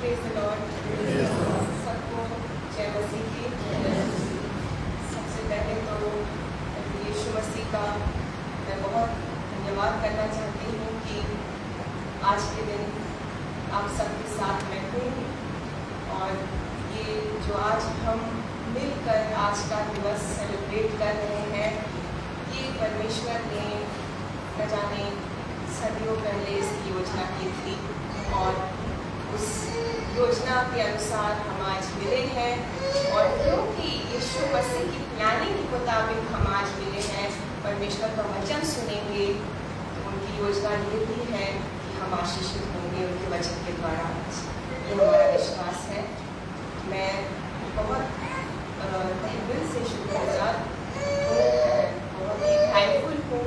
Praise the Lord. सबको जय मसीह की। सबसे पहले तो यीशु मसीह का मैं बहुत धन्यवाद करना चाहती हूँ कि आज के दिन आप सबके साथ मैं हूँ, और ये जो आज हम मिलकर आज का दिवस सेलिब्रेट कर रहे हैं, ये परमेश्वर ने न जाने सदियों पहले इसकी योजना की थी, और उस योजना के अनुसार हम आज मिले हैं। और क्योंकि यीशु मसीह की प्लानिंग के मुताबिक हम आज मिले हैं, परमेश्वर का वचन सुनेंगे, तो उनकी योजना ये भी है कि हम आशीषित होंगे उनके वचन के द्वारा। ये हमारा विश्वास है। मैं बहुत दिल से शुक्रगुजार हूँ, बहुत ही थैंकफुल हूँ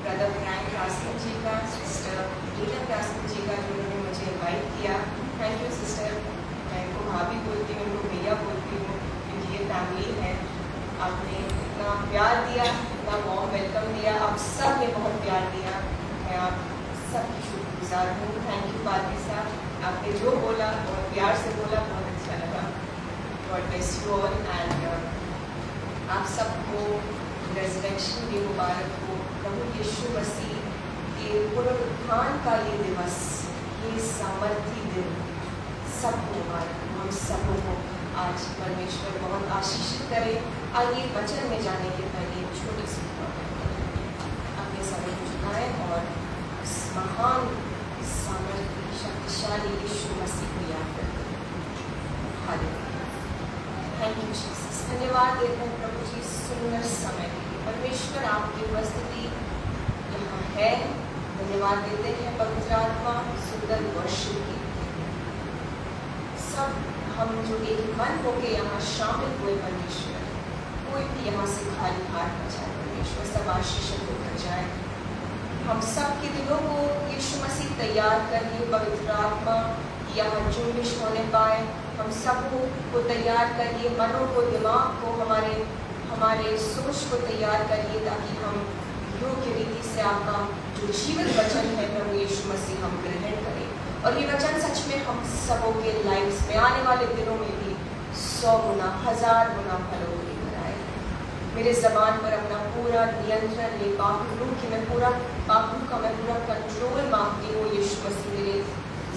ब्रदर फ्रैंक रासन जी का, सिस्टर नीलम रासन जी का, जिन्होंने मुझे इनवाइट किया। Thank you sister. मैं इनको भाभी बोलती हूँ, इनको भैया बोलती हूँ, क्योंकि ये फैमिली है। आपने इतना प्यार दिया, इतना वार्म वेलकम दिया, आप सब ने बहुत प्यार दिया। मैं आप सबकी शुक्रगुजार हूँ। थैंक यू पादरी साहब, आपने जो बोला बहुत प्यार से बोला, बहुत अच्छा लगा। God bless you all. And आप सबको रेज़रेक्शन डे मुबारक हो। प्रभु यीशु मसीह के पुनरुत्थान का ये दिवस, ये सामर्थी दिन सबको मुबारक हो। हम सबों को आज परमेश्वर बहुत आशीषित करे। आइए वचन में जाने के पहले एक छोटी सी दुआ करें। अपने समय को झुकाएं और इस महान सामर्थी शक्तिशाली यीशु मसीह को याद करते हैं। हालेलुया। Thank you Jesus. धन्यवाद देते हैं प्रभु जी सुंदर समय के लिए। परमेश्वर आपकी उपस्थिति यहाँ है। धन्यवाद देते हैं पवित्र आत्मा सुंदर वर्षिप की। सब हम जो एक मन होके यहाँ शामिल हुए परमेश्वर, कोई भी यहाँ से खाली हाथ न जाए परमेश्वर, सब आशीषित होकर जाए। हम सब के दिलों को यीशु मसीह तैयार करिए पवित्र आत्मा, यहाँ जुम्बिश होने पाए। हम सबको तैयार करिए, मनों को, दिमाग को, हमारे सोच को तैयार करिए, ताकि हम योग्य रीति से आपका जो जीवित वचन है प्रभु यीशु मसीह हम ग्रहण करें, और ये वचन सच में हम सबों के लाइफ्स में आने वाले दिनों में भी 100 गुना 1000 गुना फलों लेकर आए। मेरे ज़बान पर अपना पूरा नियंत्रण ले पाकू, कि मैं पूरा पाकू का मैं पूरा कंट्रोल मांगती हूँ यीशु मसीह। मेरे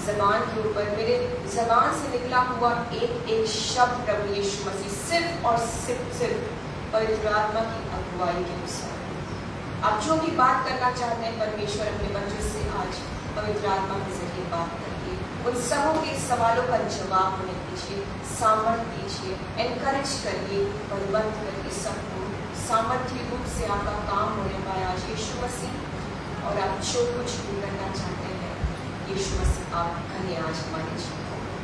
ज़बान के ऊपर, मेरे ज़बान से निकला हुआ एक एक शब्द प्रभु यीशु मसीह सिर्फ और सिर्फ पवित्र आत्मा की अगुवाई के अनुसार। आप जो भी बात करना चाहते हैं परमेश्वर अपने बच्चों से आज पवित्र आत्मा के जरिए बात करिए। उन सबों के सवालों का जवाब उन्हें दीजिए, सामर्थ्य दीजिए, एनकरेज करिए, बलवंत करिए सबको। सामर्थ्य रूप से आपका काम होने पाए आज यीशु मसीह। और आप जो कुछ भी करना चाहते हैं यीशु मसीह आप करें आज हमारे जीवन में।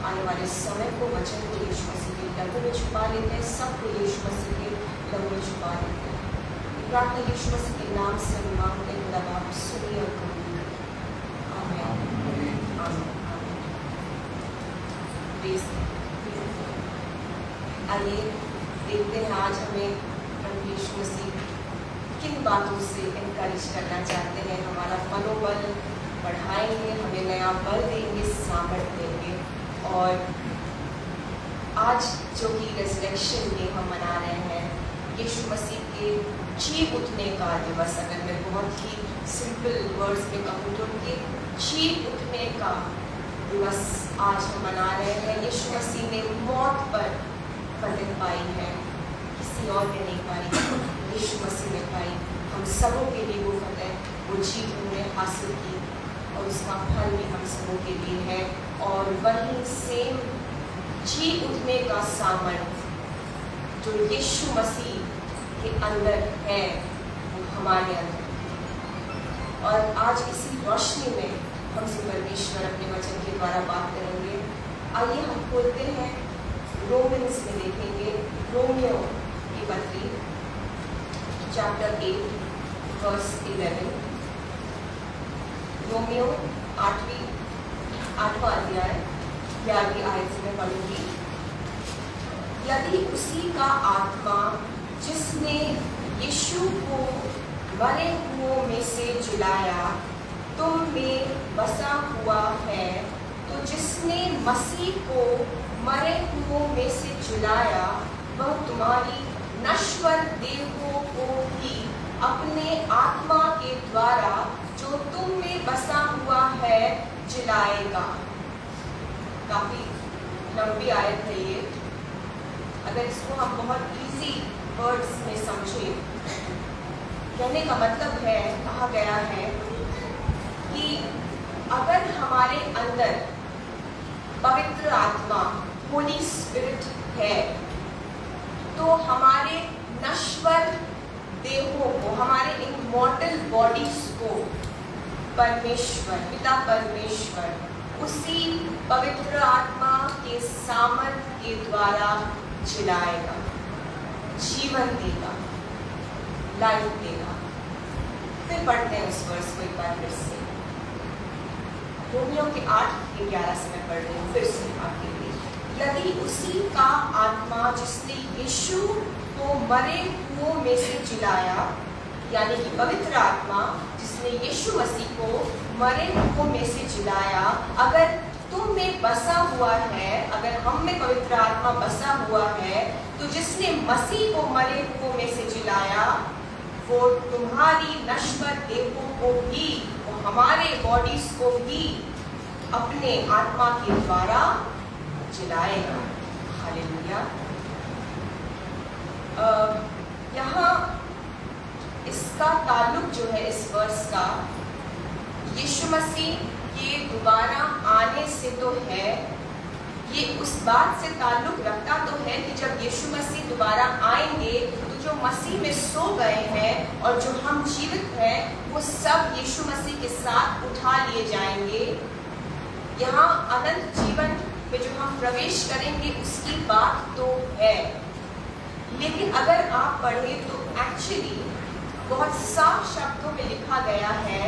आने वाले समय को, वचन को यीशु मसीह के लहू में छुपा लेते हैं, सबको यीशु मसीह के लहू में छुपा लेते हैं। प्रार्थना यीशु मसीह के नाम से हम मांगते हैं, खुदा बाप सुनिए और कबूल करें। आमीन आमीन आमीन। आइए देखते हैं आज हमें प्रभु यीशु मसीह किन बातों से इनकरेज करना चाहते हैं। हमारा मनोबल बढ़ाएंगे, हमें नया बल देंगे, सामर्थ्य देंगे। और आज जो कि रेज़रेक्शन डे हम मना रहे हैं, यीशु मसीह के जी उठने का दिवस, अगर मैं बहुत ही सिंपल वर्ड्स में कहूँ तो उनके जी उठने का दिवस आज हम मना रहे हैं। यीशु मसीह ने मौत पर फतह पाई है, किसी और ने नहीं पाई, यीशु मसीह ने पाई। हम सबों के लिए वो फतह, वो जीत उन्होंने हासिल की, और उसका फल भी हम सबों के लिए है। और वही सेम जी उठने का सामर्थ्य जो यीशु मसीह के अंदर है, वो हमारे अंदर है। और आज इसी रोशनी में हमसे परमेश्वर अपने वचन के द्वारा बात करेंगे। आइए हम खोलते हैं, रोमन्स में देखेंगे, रोमियो की पत्री चैप्टर 8 वर्स 11। रोमियो 8वां अध्याय 11वीं आयत से मैं पढ़ूंगी। यदि उसी का आत्मा जिसने यीशु को मरे हुओं में से जिलाया तुम में बसा हुआ है, तो जिसने जिसने मसीह को मरे हुओं में से जिलाया, वह तुम्हारी नश्वर देहों को भी अपने आत्मा के द्वारा जो तुम में बसा हुआ है जिलाएगा। काफी लंबी आयत है ये। अगर इसको हम बहुत इजी वर्ड्स में समझें, कहने का मतलब है, कहा गया है कि अगर हमारे अंदर पवित्र आत्मा होली स्पिरिट है तो हमारे नश्वर देहों को, हमारे इन मॉर्टल बॉडीज को परमेश्वर, पिता परमेश्वर उसी पवित्र आत्मा के सामर्थ के द्वारा जिलाएगा, जीवन देगा, लाइफ देगा। फिर पढ़ते हैं उस वर्ष को एक बार फिर से। रोमियो के 8:11 से मैं पढ़ रही हूँ फिर से आपके लिए। यदि उसी का आत्मा जिसने यीशु को मरे हुओं में से जिलाया, यानी कि पवित्र आत्मा जिसने यीशु मसीह को मरे हुओं में से जिलाया, अगर तुम में बसा हुआ है, अगर हम में पवित्र आत्मा बसा हुआ है, तो जिसने मसीह को मरे हुओं में से जिलाया, वो तुम्हारी नश्वर देहों को भी, वो हमारे बॉडीज को भी अपने आत्मा के द्वारा जिलाएगा। हालेलुया। यहाँ इसका ताल्लुक जो है इस वर्ष का यीशु मसीह के दोबारा आने से तो है, ये उस बात से ताल्लुक रखता तो है कि जब यीशु मसीह दोबारा आएंगे तो जो मसीह में सो गए हैं और जो हम जीवित हैं वो सब यीशु मसीह के साथ उठा लिए जाएंगे। यहाँ अनंत जीवन में जो हम प्रवेश करेंगे उसकी बात तो है, लेकिन अगर आप पढ़ें तो एक्चुअली बहुत साफ शब्दों में लिखा गया है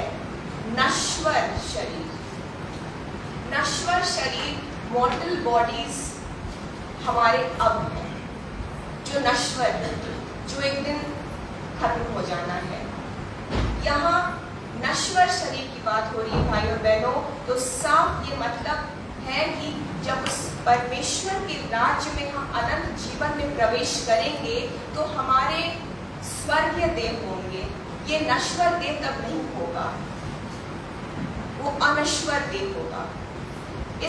नश्वर शरीर। नश्वर शरीर, मॉर्टल बॉडीज हमारे अब हैं, जो नश्वर है, जो एक दिन खत्म हो जाना है। यहाँ नश्वर शरीर की बात हो रही है भाई और बहनों, तो साफ ये मतलब है कि जब उस परमेश्वर के राज्य में हम अनंत जीवन में प्रवेश करेंगे तो हमारे स्वर्गीय देह होंगे। ये नश्वर देह तब नहीं होगा, वो अनश्वर देह होगा।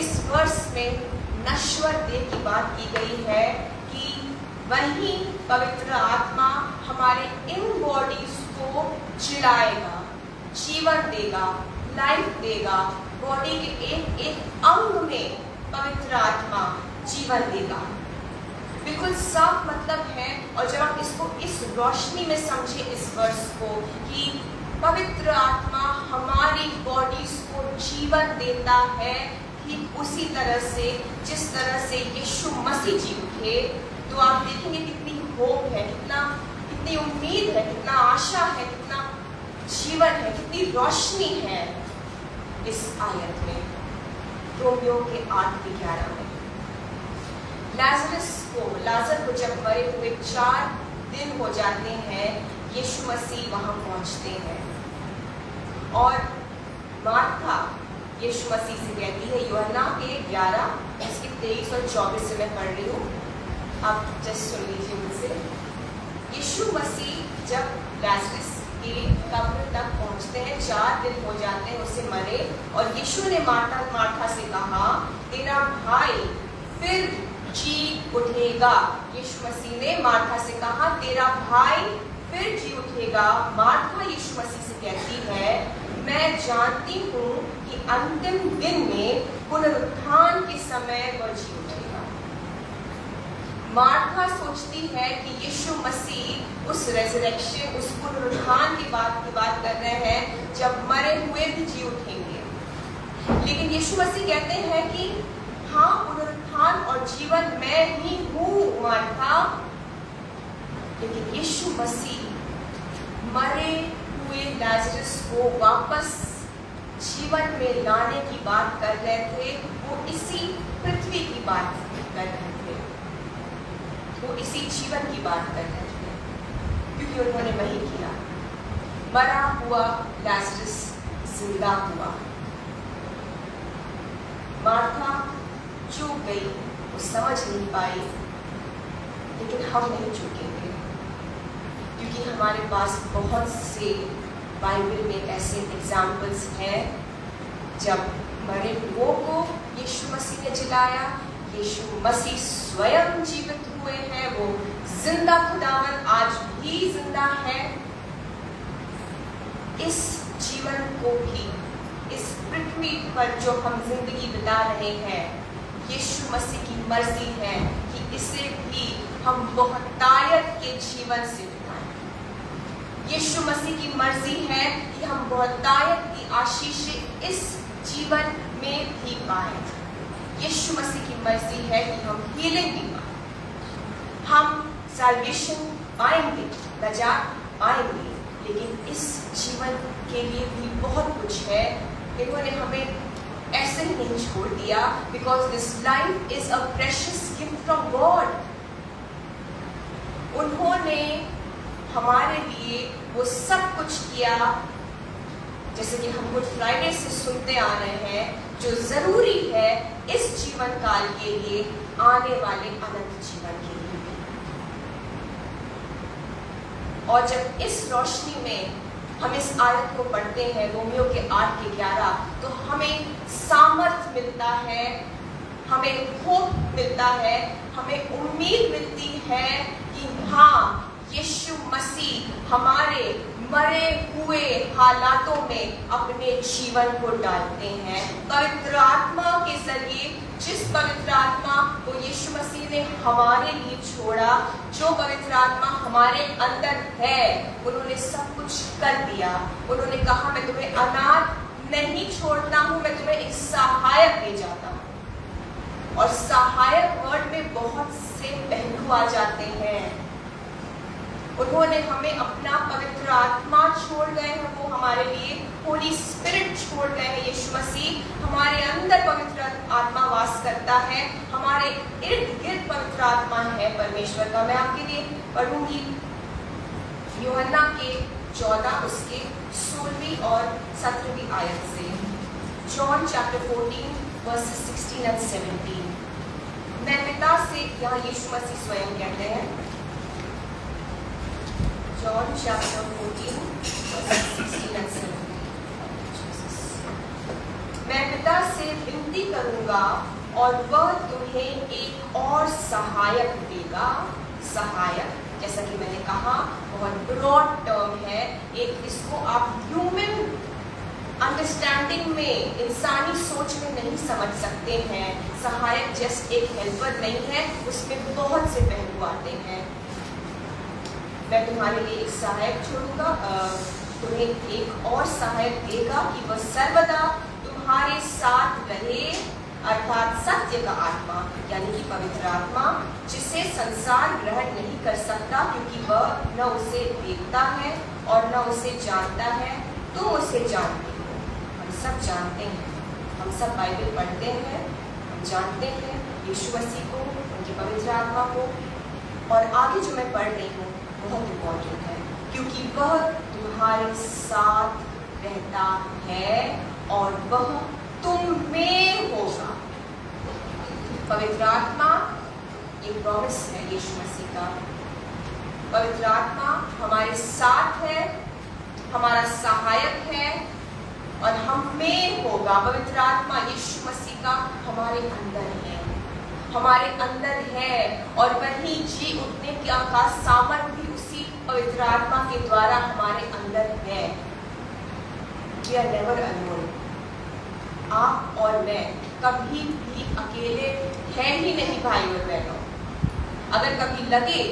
इस वर्ष में नश्वर देह की बात की गई है कि वही पवित्र आत्मा हमारे इन बॉडीज को जिलाएगा, जीवन देगा, लाइफ देगा। बॉडी के एक एक अंग में पवित्र आत्मा जीवन देगा। बिल्कुल साफ मतलब है। और जब आप इसको इस रोशनी में समझे इस वर्ष को कि पवित्र आत्मा हमारी बॉडीज को जीवन देता है, ठीक उसी तरह से जिस तरह से यीशु मसीह जी उठे, तो आप देखेंगे कितनी होप है, कितनी उम्मीद है, कितना आशा है, कितना जीवन है, कितनी रोशनी है इस आयत में। रोमियो के 8:11 में लाजर को जब मरे हुए 4 दिन हो जाते हैं, यीशु मसीह वहां पहुंचते हैं और मार्था यीशु मसीह से कहती है, यूहन्ना के 11 इसके 23 और 24 से मैं पढ़ रही हूँ, आप जस्ट सुन लीजिए मुझसे। यीशु मसीह जब लाजरस के कब्र तक पहुंचते हैं, 4 दिन हो जाते हैं उसे मरे, और यीशु ने मार्था से कहा, तेरा भाई फिर जी उठेगा। यीशु मसीह ने मार्था से कहा, तेरा भाई फिर जी उठेगा। मार्था यीशु मसीह से कहती है, मैं जानती हूँ कि अंतिम दिन में पुनरुत्थान के समय वह जी उठेगा। मार्था सोचती है कि यीशु मसीह उस रेजरेक्शन, उस पुनरुत्थान की बात कर रहे हैं जब मरे हुए भी जी उठेंगे, लेकिन यीशु मसीह कहते हैं कि हाँ, पुनरुत्थान और जीवन मैं ही हूँ मार्था। लेकिन यीशु मसीह मरे हुए लाजरस को वापस जीवन में लाने की बात कर रहे थे। वो इसी पृथ्वी की बात कर रहे थे, वो इसी जीवन की बात कर रहे थे, क्योंकि उन्होंने वही किया। मरा हुआ लाजरस जिंदा हुआ। मार्था चूक गई, वो समझ नहीं पाई, लेकिन हम नहीं चूकेंगे, क्योंकि हमारे पास बहुत से बाइबल में ऐसे एग्जाम्पल्स हैं जब मरे लोगों को यीशु मसीह ने जिलाया, यीशु मसीह स्वयं जीवित हुए हैं, वो जिंदा खुदावन आज भी जिंदा है। इस जीवन को भी, इस पृथ्वी पर जो हम जिंदगी बिता रहे हैं, यीशु मसीह की मर्जी है कि इसे भी हम बहुतायत के जीवन से बिताएं। यीशु मसीह की मर्जी है कि हम बहुतायत की आशीषें इस जीवन में भी पाएं। यीशु मसीह की मर्जी है कि हम हीलिंग भी पाएं, हम सैल्वेशन पाएंगे, नजात पाएंगे, लेकिन इस जीवन के लिए भी बहुत कुछ है। इन्होंने हमें ऐसे ही नहीं छोड़ दिया, because this life is a precious gift from God. उन्होंने हमारे लिए वो सब कुछ किया, जैसे कि हम गुड फ्राइडे से सुनते आ रहे हैं, जो जरूरी है इस जीवन काल के लिए, आने वाले अनंत जीवन के लिए। और जब इस रोशनी में हम इस आयत को पढ़ते हैं, रोमियो के 8:11, तो हमें सामर्थ मिलता है, हमें होप मिलता है, हमें उम्मीद मिलती है कि हाँ, यीशु मसीह हमारे मरे हुए हालातों में अपने जीवन को डालते हैं। पवित्र आत्मा के जरिए, जिस पवित्र आत्मा को यीशु मसीह ने हमारे लिए छोड़ा, जो पवित्र आत्मा हमारे अंदर है, उन्होंने सब कुछ कर दिया। उन्होंने कहा, मैं तुम्हें अनाथ नहीं छोड़ता हूँ, मैं तुम्हें एक सहायक दे जाता हूँ। और सहायक वर्ड में बहुत से पहलू आ जाते हैं। उन्होंने हमें अपना पवित्र आत्मा छोड़ गए हैं, वो हमारे लिए होली स्पिरिट छोड़ गए हैं। यीशु मसीह हमारे अंदर पवित्र आत्मा वास करता है, हमारे इर्द गिर्द पवित्र आत्मा है परमेश्वर का। मैं आपके लिए पढ़ूंगी यूहन्ना के 14 उसके 16वीं और 17वीं आयत से। John chapter 14 versus 16 and 17। मैं पिता से, यहाँ यीशु मसीह स्वयं कहते हैं, John chapter 14 verses 16 and 17। मैं पिता से विनती करूंगा और वह तुम्हें एक और सहायक देगा। सहायक, जैसा कि मैंने कहा, बहुत ब्रॉड टर्म है। एक इसको आप ह्यूमन अंडरस्टैंडिंग में, इंसानी सोच में नहीं समझ सकते हैं। सहायक जस्ट एक हेल्पर नहीं है, उसमें बहुत से पहलू आते हैं। मैं तुम्हारे लिए एक सहायक छोड़ूंगा, तुम्हें एक और सहायक देगा कि वह सर्वदा तुम्हारे साथ रहे, अर्थात सत्य का आत्मा, यानी कि पवित्र आत्मा, जिसे संसार ग्रहण नहीं कर सकता, क्योंकि वह न उसे देखता है और न उसे जानता है। तुम उसे जानते हो, हम सब जानते हैं, हम सब बाइबल पढ़ते हैं, हम जानते हैं यीशु मसीह को, उनकी पवित्र आत्मा को। और आगे जो मैं पढ़ रही हूँ बहुत इम्पोर्टेंट है, क्योंकि वह तुम्हारे साथ रहता है और वह तुम में होगा। पवित्र आत्मा ये प्रॉमिस है यीशु मसीह का। पवित्र आत्मा हमारे साथ है, हमारा सहायक है और हम में होगा। पवित्र आत्मा यीशु मसीह का हमारे अंदर है, हमारे अंदर है, और वही जी उठने का सामर्थ भी उसी पवित्र आत्मा के द्वारा हमारे अंदर है। We are never alone। आप और मैं कभी भी अकेले हैं ही नहीं भाई और बहनों। अगर कभी लगे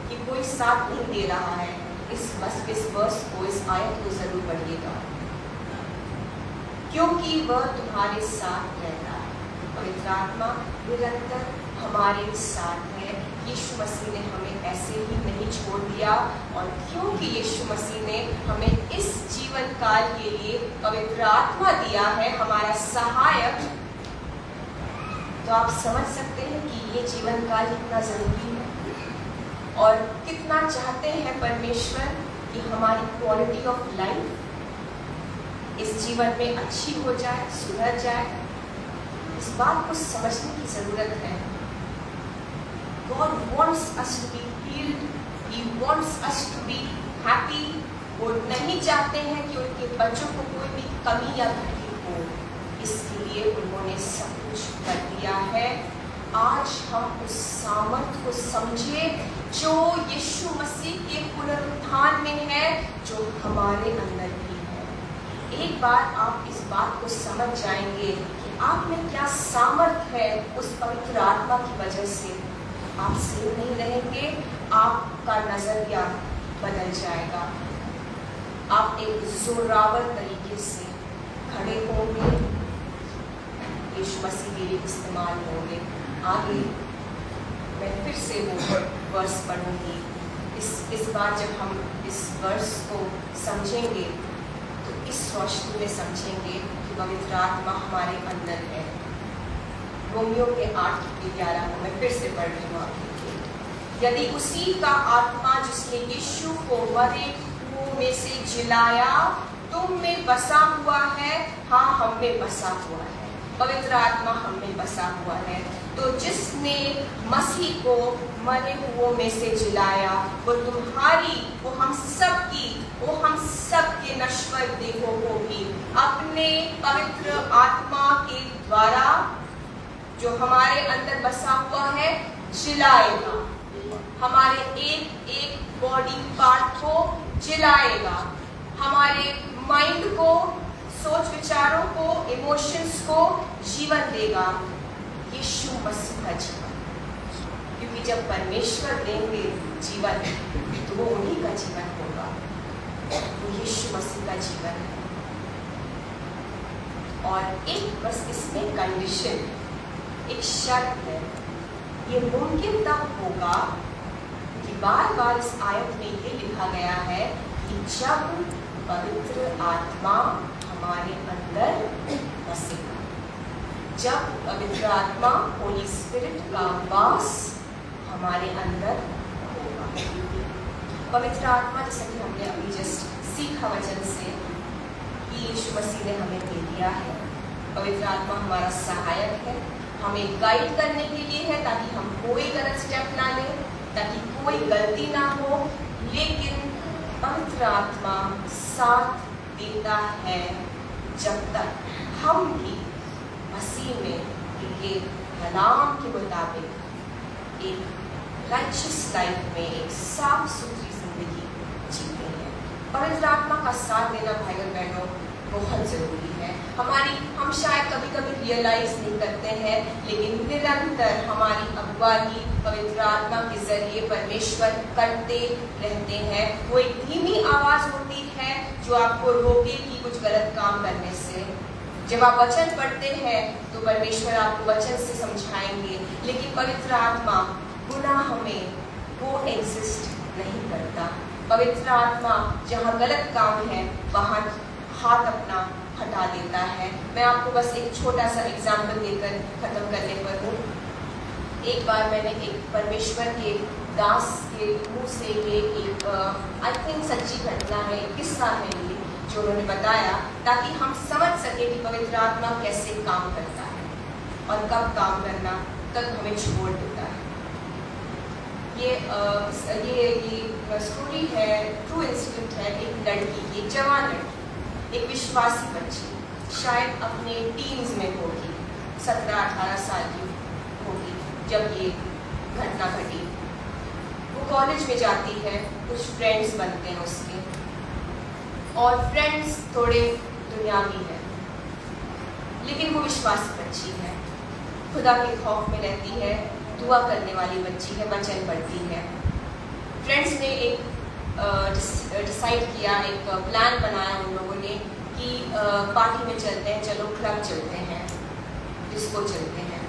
कि कोई साथ नहीं दे रहा है, इस वर्ष को, इस आयत को जरूर पढ़िएगा, क्योंकि वह तुम्हारे साथ रहता है। पवित्र आत्मा निरंतर हमारे साथ है। यीशु मसीह ने हमें ऐसे ही नहीं छोड़ दिया, और क्योंकि यीशु मसीह ने हमें इस जीवन काल के लिए पवित्र आत्मा दिया है, हमारा सहायक, तो आप समझ सकते हैं कि ये जीवन काल कितना जरूरी है और कितना चाहते हैं परमेश्वर कि हमारी क्वालिटी ऑफ लाइफ इस जीवन में अच्छी हो जाए, सुधर जाए। इस बात को समझने की जरूरत है। God wants us to be healed. He wants us to be happy. वो नहीं चाहते हैं कि उनके बच्चों को कोई भी कमी या तकलीफ हो, इसके लिए उन्होंने सब कुछ कर दिया है। आज हम उस सामर्थ को समझे जो यीशु मसीह के पुनरुत्थान में है, जो हमारे अंदर भी है। एक बार आप इस बात को समझ जाएंगे कि आप में क्या सामर्थ है, उस पवित्र आत्मा की वजह से आप सिर्फ नहीं रहेंगे, आपका नजरिया बदल जाएगा। आप एक जोरावर तरीके से खड़े होंगे, यीशु मसीह के लिए इस्तेमाल होंगे। आगे मैं फिर से वो वर्स पढ़ूंगी। इस बार जब हम इस वर्स को समझेंगे तो इस रोशनी में समझेंगे कि पवित्र आत्मा हमारे अंदर है। रोमियो के 8:11 को मैं फिर से पढ़ रही हूँ आपके लिए। यदि उसी का आत्मा जिसने यीशु को मरे हुओं में से जिलाया तुम में बसा हुआ है, हाँ हम में बसा हुआ है, पवित्र आत्मा हम में बसा हुआ है, तो जिसने मसीह को मरे हुओं में से जिलाया वो तुम्हारी, वो हम सब के नश्वर देहों को भी अपने पवित्र आत्मा के द्वारा जो हमारे अंदर बसा हुआ है जिलाएगा। हमारे एक एक बॉडी पार्ट को जिलाएगा, हमारे माइंड को, सोच विचारों को, इमोशंस को जीवन देगा। यीशु मसीह का जीवन, क्योंकि जब परमेश्वर देंगे जीवन तो वो उन्हीं का जीवन होगा, वो यीशु मसीह का जीवन है। और एक बस इसमें कंडीशन, एक शर्त है। ये मुमकिन तब होगा कि बार बार इस आयत में ये लिखा गया है कि जब पवित्र आत्मा हमारे अंदर बसेगा, जब पवित्र आत्मा होली स्पिरिट का वास हमारे अंदर होगा। पवित्र आत्मा, जैसा कि हमने अभी जस्ट सीखा वचन से कि यीशु मसीह ने हमें दे दिया है। पवित्र आत्मा हमारा सहायक है, हमें गाइड करने के लिए है, ताकि हम कोई गलत स्टेप ना लें, ताकि कोई गलती ना हो। लेकिन पवित्र आत्मा साथ देता है जब तक हम भी मसीह में एक कलाम के मुताबिक एक राइचियस लाइफ में, एक साफ सुथरी जिंदगी जीते हैं। पवित्र आत्मा का साथ देना भाई और बहनों बहुत जरूरी है। हम शायद कभी कभी रियलाइज नहीं करते हैं, लेकिन निरंतर हमारी अगुवाई पवित्र आत्मा के जरिए परमेश्वर करते रहते हैं। वो एक धीमी आवाज होती है जो आपको रोकेगी कुछ गलत काम करने से। जब आप वचन पढ़ते हैं तो परमेश्वर आपको वचन से समझाएंगे, लेकिन पवित्र आत्मा गुनाह में वो एग्जिस्ट नहीं करता। पवित्र आत्मा जहाँ गलत काम है वहाँ हाथ अपना हटा देता है। मैं आपको बस एक छोटा सा एग्जाम्पल देकर खत्म करने पर हूँ। एक बार मैंने एक परमेश्वर के दास के मुंह से ये एक आई थिंक सच्ची घटना है, एक किस्सा है ये जो उन्होंने बताया, ताकि हम समझ सके कि पवित्र आत्मा कैसे काम करता है और कब काम करना तक हमें छोड़ देता है। ये स्टोरी है, ट्रू इंसिडेंट है। एक लड़की, एक जवान लड़की, एक विश्वासी बच्ची, शायद अपने टीन्स में होगी, 17-18 साल की होगी जब ये घटना घटी। वो कॉलेज में जाती है, कुछ फ्रेंड्स बनते हैं उसके, और फ्रेंड्स थोड़े दुनियावी हैं, लेकिन वो विश्वासी बच्ची है, खुदा के खौफ में रहती है, दुआ करने वाली बच्ची है, वचन पढ़ती है। फ्रेंड्स ने एक डिसाइड किया, एक प्लान बनाया उन लोगों ने कि पार्टी में चलते हैं, चलो क्लब चलते हैं, डिस्को चलते हैं।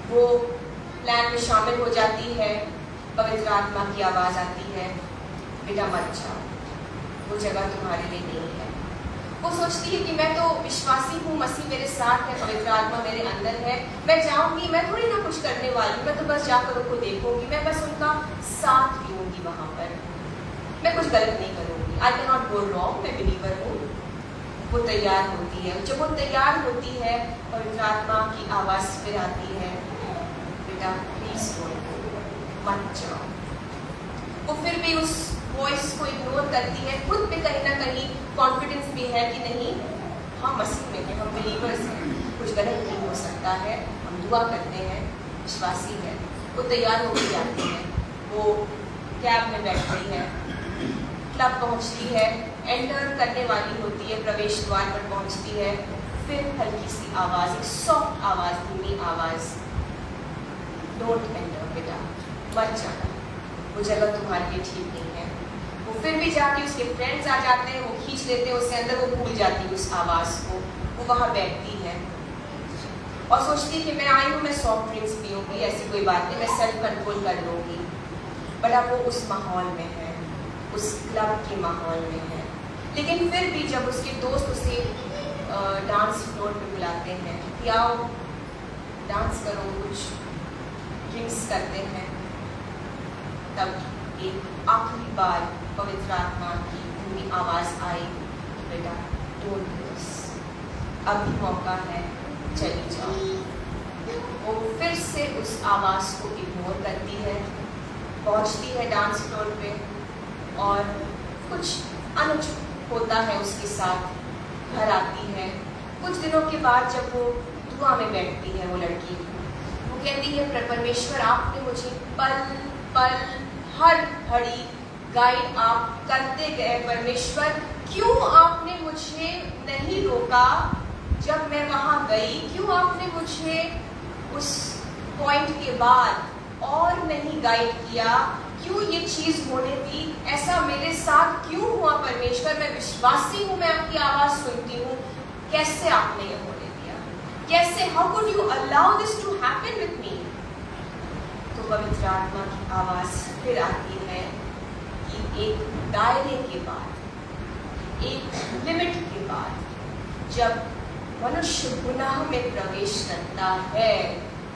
वो प्लान में शामिल हो जाती है। पवित्र आत्मा की आवाज़ आती है, बेटा मत जाओ, वो जगह तुम्हारे लिए नहीं है। वो सोचती है कि मैं तो विश्वासी हूँ, मसीह मेरे साथ है, पवित्र आत्मा मेरे अंदर है, मैं जाऊँगी, मैं थोड़ी ना कुछ करने वाली, मैं तो बस जाकर उनको देखूँगी, मैं बस उनका साथ लूँगी वहाँ पर, मैं कुछ गलत नहीं करूँगी। I can not go wrong, मैं बिलीवर हूँ। वो तैयार होती है। जब वो तैयार होती है, पवित्र आत्मा की आवाज़ फिर आती है, बेटा प्लीज मत जाओ। वो फिर भी उस वॉइस को इग्नोर करती है। खुद में कहीं ना कहीं कॉन्फिडेंस भी है कि नहीं, हम मसीह में हैं, हम बिलीवर्स हैं, कुछ गलत नहीं हो सकता है, हम दुआ करते हैं, विश्वासी है। वो तैयार होकर जाती है, वो कैब में बैठ रही है, क्लब पहुंचती है, एंटर करने वाली होती है, प्रवेश द्वार पर पहुंचती है। फिर हल्की सी आवाज़, एक सॉफ्ट आवाज़, धीमी आवाज़, डोंट एंटर बेटा, मत जाना, वो जगह तुम्हारे लिए ठीक नहीं है। वो फिर भी जाके, उसके फ्रेंड्स आ जाते हैं, वो खींच लेते हैं उससे अंदर, वो भूल जाती है उस आवाज़ को। वो वहाँ बैठती है और सोचती है कि मैं आई हूँ, मैं सॉफ्ट ड्रिंक्स पीऊँगी, ऐसी कोई बात नहीं, मैं सेल्फ कंट्रोल कर लूँगी। बट अब वो उस माहौल में है, उस क्लब के माहौल में है। लेकिन फिर भी जब उसके दोस्त उसे डांस फ्लोर पे बुलाते हैं कि आओ डांस करो, कुछ ड्रिंक्स करते हैं, तब एक आखिरी बार पवित्र आत्मा की धीमी आवाज़ आई, बेटा डोंट डू दिस, अभी मौका है, चली जाओ। वो फिर से उस आवाज़ को इग्नोर करती है, पहुंचती है डांस फ्लोर पे और कुछ अनुचित होता है उसके साथ, घर आती है। कुछ दिनों के बाद जब वो दुआ में बैठती है, वो लड़की, वो कहती है परमेश्वर आपने मुझे पल पल हर घड़ी गाइड आप करते गए, परमेश्वर क्यों आपने मुझे नहीं रोका जब मैं वहाँ गई, क्यों आपने मुझे उस पॉइंट के बाद और नहीं गाइड किया, क्यों ये चीज़ होने दी, ऐसा मेरे साथ क्यों हुआ परमेश्वर, मैं विश्वासी हूँ, मैं आपकी आवाज़ सुनती हूँ, कैसे आपने ये होने दिया, कैसे, how could you allow this to happen with me. तो पवित्र आत्मा की आवाज़ फिर आती है कि एक दायरे के बाद, एक लिमिट के बाद, जब मनुष्य गुनाह में प्रवेश करता है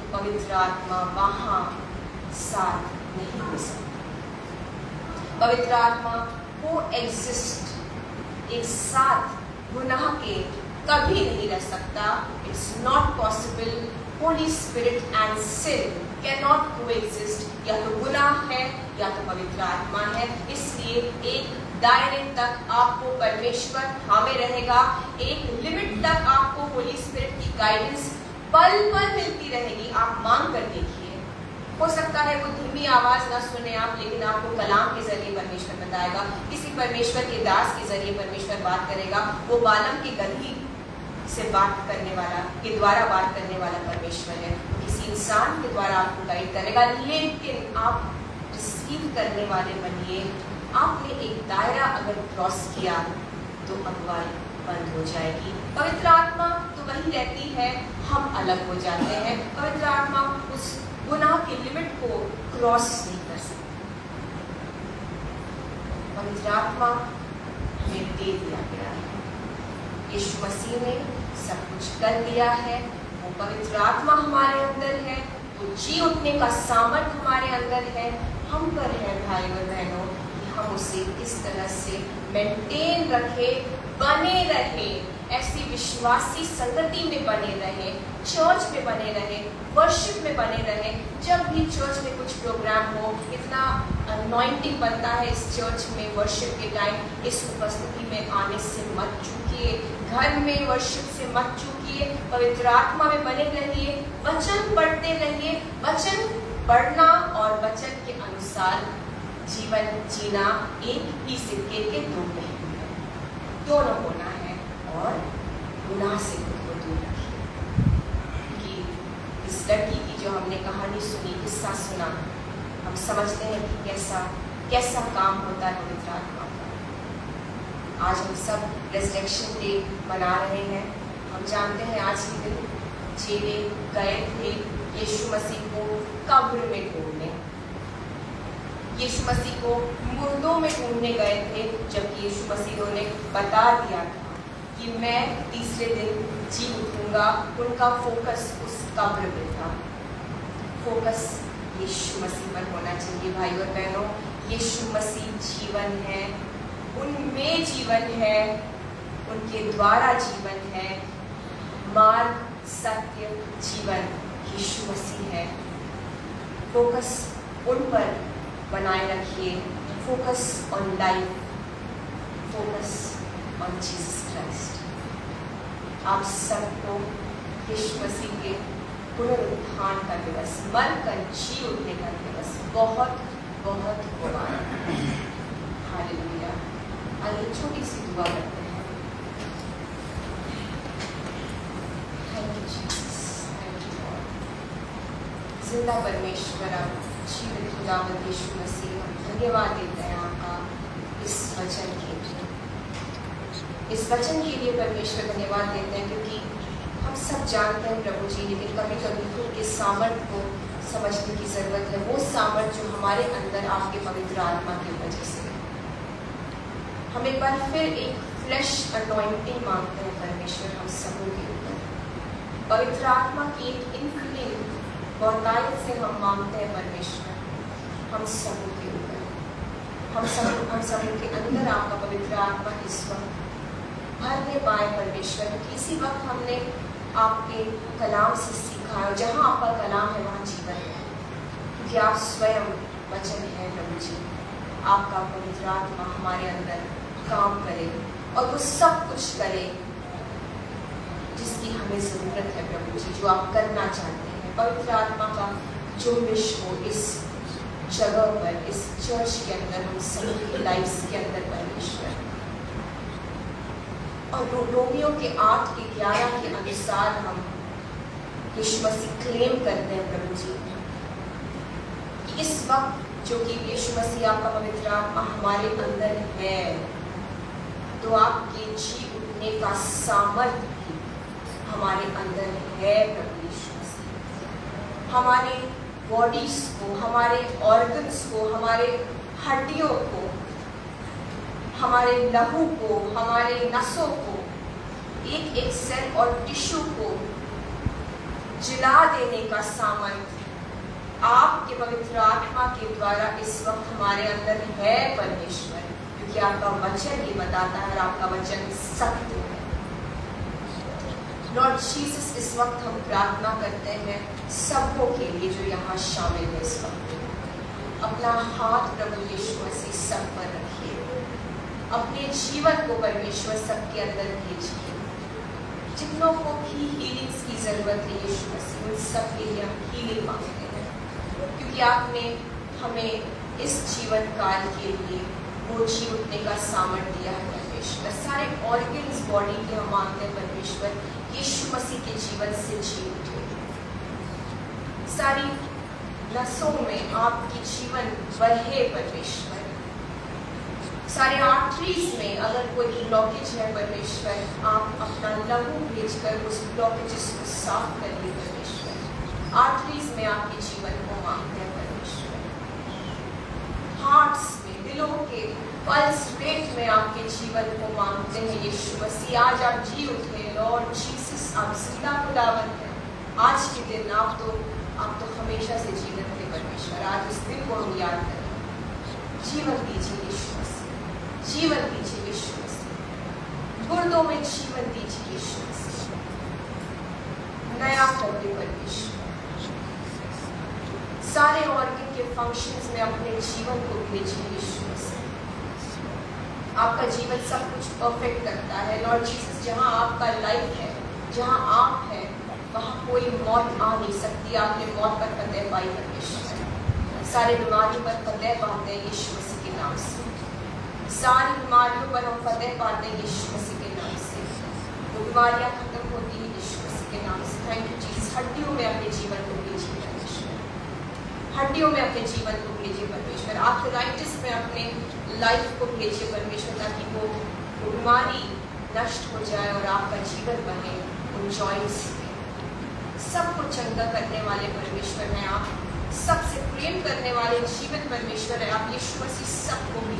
तो पवित्र आत्मा वहाँ साथ नहीं हो सकता। पवित्र आत्मा को एग्जिस्ट एक साथ गुनाह के कभी नहीं रह सकता। It's not possible. Holy spirit and sin cannot coexist. या तो गुनाह है या तो पवित्र आत्मा है। इसलिए एक दायरे तक आपको परमेश्वर थामे रहेगा, एक लिमिट तक आपको होली स्पिरिट की गाइडेंस पल पल मिलती रहेगी। आप मांग कर देखिए, हो सकता है वो धीमी आवाज ना सुने आप, लेकिन आपको कलाम के जरिए परमेश्वर बताएगा, किसी परमेश्वर के दास के जरिए परमेश्वर बात करेगा। वो बालम के गधी से बात करने वाला, के द्वारा बात करने वाला परमेश्वर है। किसी इंसान के द्वारा आपको गाइड करेगा, लेकिन आप रिसीव करने वाले बनिए। आपने एक दायरा अगर क्रॉस किया तो अगुवाई बंद हो जाएगी। पवित्र आत्मा तो वही रहती है, हम अलग हो जाते हैं। पवित्र आत्मा उस गुनाह की लिमिट को क्रॉस नहीं कर सकती। पवित्र आत्मा हमें दे दिया गया है, यीशु मसीह ने सब कुछ कर दिया है। वो पवित्र आत्मा हमारे अंदर है, वो जी उठने का सामर्थ हमारे अंदर है। हम पर है भाई और बहनों, हम उसे इस तरह से मेंटेन रखे, बने रहे, ऐसी विश्वासी संगति में बने रहे, चर्च में बने रहे, वर्शिप में बने रहे। जब भी चर्च में कुछ प्रोग्राम हो, इतना अनॉइंटिंग बनता है इस चर्च में वर्शिप के टाइम, इस उपस्थिति में आने से मत चूकिए, घर में वर्शिप से मत चूकिए, पवित्र आत्मा में बने रहिए, वचन पढ़ते रहिए। वचन पढ़ना और वचन के अनुसार जीवन जीना एक ही सिक्के के दो पहलू हैं, दोनों होना है। और गुनाह से खुद को दूर रखिए। कि इस लड़की की जो हमने कहानी सुनी, किस्सा सुना, हम समझते हैं कि कैसा कैसा काम होता है पवित्र आत्मा का। आज हम सब रेज़रेक्शन डे मना रहे हैं। हम जानते हैं आज के दिन चेले गए थे यीशु मसीह को कब्र में ढूंढने, यीशु मसीह को मुर्दों में ढूंढने गए थे, जबकि यीशु मसीह ने बता दिया था कि मैं तीसरे दिन जी उठूंगा। उनका फोकस उस कब्र में था। फोकस यीशु मसीह पर होना चाहिए भाई और बहनों। यीशु मसीह जीवन है, उनमें जीवन है, उनके द्वारा जीवन है, मार्ग, सत्य, जीवन यीशु मसीह है। फोकस उन पर बनाए रखिए, focus on life, focus on Jesus Christ. आप सबको यीशु मसीह के पुनरुत्थान का दिवस, मर कर जी उठने का दिवस बहुत बहुत मुबारक। हालेलुया। आइए छोटी सी दुआ करते हैं। Thank you Jesus, thank you Lord. जिंदा परमेश्वर, जीवित खुदावंद यीशु मसीह, हम धन्यवाद देते हैं आपका इस वचन के लिए। इस वचन के लिए परमेश्वर धन्यवाद देते हैं, क्योंकि हम सब जानते हैं प्रभु जी, लेकिन कभी कभी खुद के सामर्थ्य को समझने की जरूरत है। वो सामर्थ्य जो हमारे अंदर आपके पवित्र आत्मा की वजह से। हम एक बार फिर एक फ्लैश अनॉइंटिंग मांगते हैं परमेश्वर हम सबों के ऊपर। पवित्र आत्मा की एक इनफिलिंग बहुतायत से हम मांगते हैं परमेश्वर हम सबों के ऊपर। हम सबों के अंदर आपका पवित्र आत्मा इस वक्त भरने पाए परमेश्वर, क्योंकि इसी वक्त हमने आपके कलाम से सीखा है, और जहाँ आपका कलाम है वहाँ जीवन है, क्योंकि आप स्वयं वचन है प्रभु जी। आपका पवित्र आत्मा हमारे अंदर काम करे और वो सब कुछ करे जिसकी हमें ज़रूरत है प्रभु जी, जो आप करना चाहते हैं। पवित्र आत्मा का जुम्बिश हो इस जगह पर, इस चर्च के अंदर, हम सभी लाइफ्स के अंदर परमेश्वर। और रोमियो के 8 के 11 के अनुसार हम यीशु मसीह क्लेम करते हैं प्रभु जी कि इस वक्त जो कि यीशु मसीह आपका पवित्र आत्मा हमारे अंदर है, तो आपके जी उठने का सामर्थ्य हमारे अंदर है प्रभु यीशु मसीह। हमारे बॉडीज को, हमारे ऑर्गन्स को, हमारे हड्डियों को, हमारे लहू को, हमारे नसों को, एक एक सेल और टिश्यू को जिला देने का सामर्थ्य आपके पवित्र आत्मा के द्वारा इस वक्त हमारे अंदर है परमेश्वर, क्योंकि आपका वचन ये बताता है और आपका वचन सत्य है। लॉर्ड जीसस, इस वक्त हम प्रार्थना करते हैं सबों के लिए जो यहाँ शामिल है। इस वक्त अपना हाथ प्रभु यीशु मसीह सब पर रखिए, अपने जीवन को परमेश्वर सबके अंदर भेजिए। जितनों को भी हीलिंग्स की जरूरत है यीशु मसीह, उन सब के लिए हम हीलिंग मांगते हैं, क्योंकि आपने हमें इस जीवन काल के लिए वो जी उठने का सामर्थ्य दिया है परमेश्वर। सारे ऑर्गन्स बॉडी के हम मांगते हैं परमेश्वर यीशु मसीह के जीवन से जी उठे। सारी नसों में आपकी जीवन बढ़े परमेश्वर। सारे आर्टरीज में अगर कोई ब्लॉकेज है परमेश्वर, आप अपना लहू भेजकर उस ब्लॉकेजेस को साफ करिए परमेश्वर। आर्टरीज में आपके जीवन को मांगते हैं परमेश्वर। हार्ट्स में, दिलों के पल्स रेट में आपके जीवन को मांगते हैं यीशु मसीह। आज आप जी उठे लॉर्ड जीसस, आप जिंदा खुदावंत हैं। आज के दिन आप तो हमेशा से जीवन थे परमेश्वर। आज इस दिन को हम याद करें। जीवन दीजिए यीशु मसीह, जीवन दीजिए यीशु मसीह। गुर्दों में जीवन दीजिए यीशु मसीह। नया कर दे परमेश्वर। सारे ऑर्गन के फंक्शंस में अपने जीवन को भेजिए यीशु मसीह। आपका जीवन सब कुछ परफेक्ट करता है लॉर्ड जीसस। जहाँ आपका लाइफ है, जहाँ आप हैं, वहाँ कोई मौत आ नहीं सकती। आपने मौत पर फतेह पाई परमेश्वर। सारे बीमारियों पर फतेह पाते हैं यीशु मसीह के नाम से। सारी बीमारियों पर हम फतेह पाते हैं यीशु मसीह के नाम से। वो बीमारियाँ खत्म होती हैं यीशु मसीह के नाम से। Thank you Jesus. हड्डियों में अपने जीवन को भेजिए परमेश्वर। हड्डियों में अपने जीवन को भेजिए परमेश्वर। आर्थराइटिस में अपने लाइफ को भेजिए परमेश्वर, ताकि वो बीमारी नष्ट हो जाए और आपका जीवन बने उन जॉइंट्स में। सबको चंगा करने वाले परमेश्वर हैं आप, सबसे प्रेम करने वाले जीवन परमेश्वर है आप यीशु मसीह। सबको भी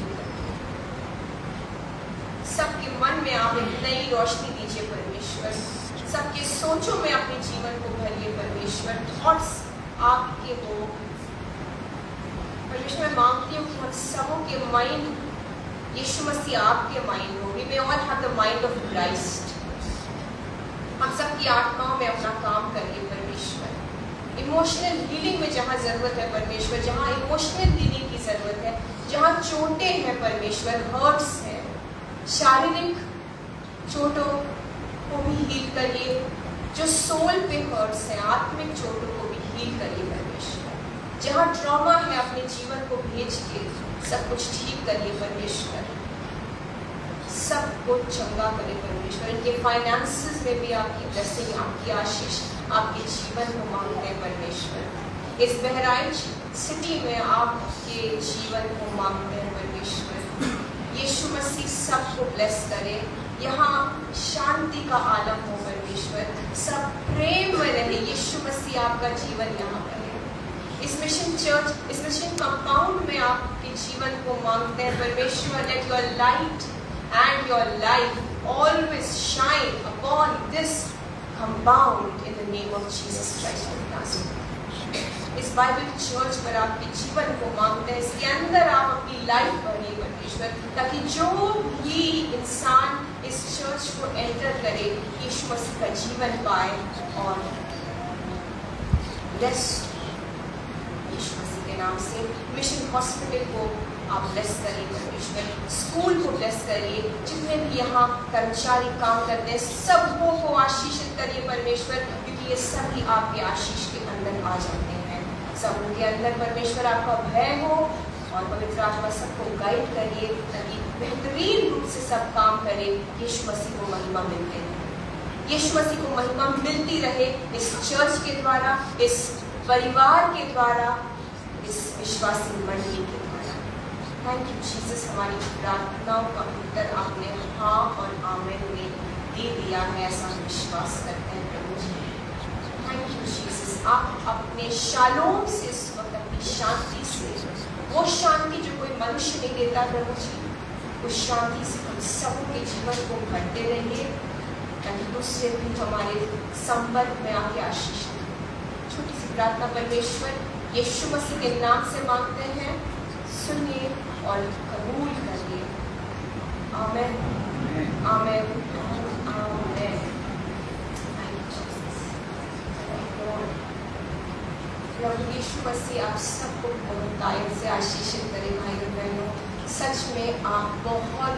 सबके मन में आप एक नई रोशनी दीजिए परमेश्वर। सबके सोचों में अपने जीवन को भरिए परमेश्वर। थॉट्स आपके हो परमेश्वर। मैं मांगती हूँ कि हम सबों के माइंड यीशु मसीह आपके माइंड हो। We may all have the mind of Christ. हम सबकी आत्माओं में अपना काम करिए परमेश्वर। इमोशनल हीलिंग में जहाँ ज़रूरत है परमेश्वर, जहाँ इमोशनल हीलिंग की ज़रूरत है, जहाँ चोटें हैं परमेश्वर, हर्ट्स हैं, शारीरिक चोटों को भी हील करिए। जो सोल पे हर्ट्स हैं, आत्मिक चोटों को भी हील करिए परमेश्वर। जहाँ ट्रॉमा है अपने जीवन को भेज के सब कुछ ठीक करिए परमेश्वर। सब कुछ चंगा करे परमेश्वर। इनके फाइनेंसेस में भी आपकी ब्लेसिंग, आपकी आशीष, आपके जीवन को मांगते हैं परमेश्वर। इस बहराइच सिटी में आपके जीवन को मांगते हैं परमेश्वर। यीशु मसीह सबको ब्लेस करे। यहाँ शांति का आलम हो परमेश्वर। सब प्रेम में रहे। यीशु मसीह आपका जीवन यहाँ पर है। इस मिशन चर्च, इस मिशन कंपाउंड में आपके जीवन को मांगते हैं परमेश्वर। Let your light and your life always shine upon this compound in the name of Jesus Christ of Nazareth। इस बाइबल चर्च पर आपके जीवन को मांगते हैं। इसके अंदर आप अपनी लाइफ भरिए परमेश्वर, ताकि जो भी इंसान इस चर्च को एंटर करे यीशु मसीह का जीवन पाए और रेस्ट यीशु मसीह के नाम से। मिशन हॉस्पिटल को आप ब्लेस करिए परमेश्वर। स्कूल को ब्लेस करिए। जितने भी यहाँ कर्मचारी काम करते हैं सबको को आशीषित करिए परमेश्वर, क्योंकि ये सभी आपके आशीष के अंदर आ जाते हैं। सब उनके अंदर परमेश्वर आपका भय हो और पवित्र आत्मा सबको गाइड करिए, ताकि बेहतरीन रूप से सब काम करे। यीशु मसीह को महिमा मिलते रहे। यीशु मसीह को महिमा मिलती रहे इस चर्च के द्वारा, इस परिवार के द्वारा, इस विश्वासी मंडली के। Thank you Jesus. हमारी प्रार्थनाओं का उत्तर आपने हाँ और आमीन में दे दिया है, ऐसा हम विश्वास करते हैं प्रभु जी। Thank you Jesus. आप अपने शालोम से इस वक्त अपनी शांति से, वो शांति जो कोई मनुष्य नहीं देता प्रभु जी, उस शांति से हम सबके जीवन को भरते रहिए, ताकि दूसरे भी हमारे संपर्क में आके आशीष दें। छोटी सी प्रार्थना परमेश्वर यीशु मसीह के नाम से मांगते हैं, सुनिए और कबूल करिए। आमेन, आमेन, आमेन। प्रभु यीशु मसीह आप सबको बहुतायत से आशीषित करें भाई और बहनों। सच में आप बहुत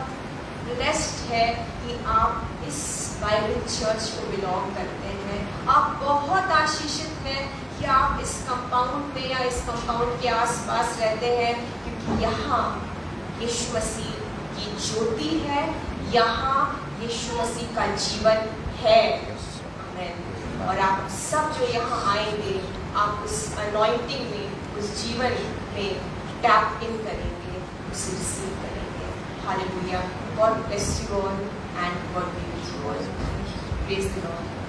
ब्लेस्ड है कि आप इस बाइबल चर्च को बिलोंग करते हैं। आप बहुत आशीषित हैं कि आप इस कंपाउंड में या इस कंपाउंड के आसपास रहते हैं, क्योंकि यहाँ यीशु मसीह की ज्योति है, यहाँ यीशु मसीह का जीवन है। आमीन। और आप सब जो यहाँ आएंगे, आप उस अनॉइंटिंग में, उस जीवन में टैप इन करेंगे, उसे रिसीव करेंगे। Hallelujah. God bless you all and God B with you all. Praise the Lord.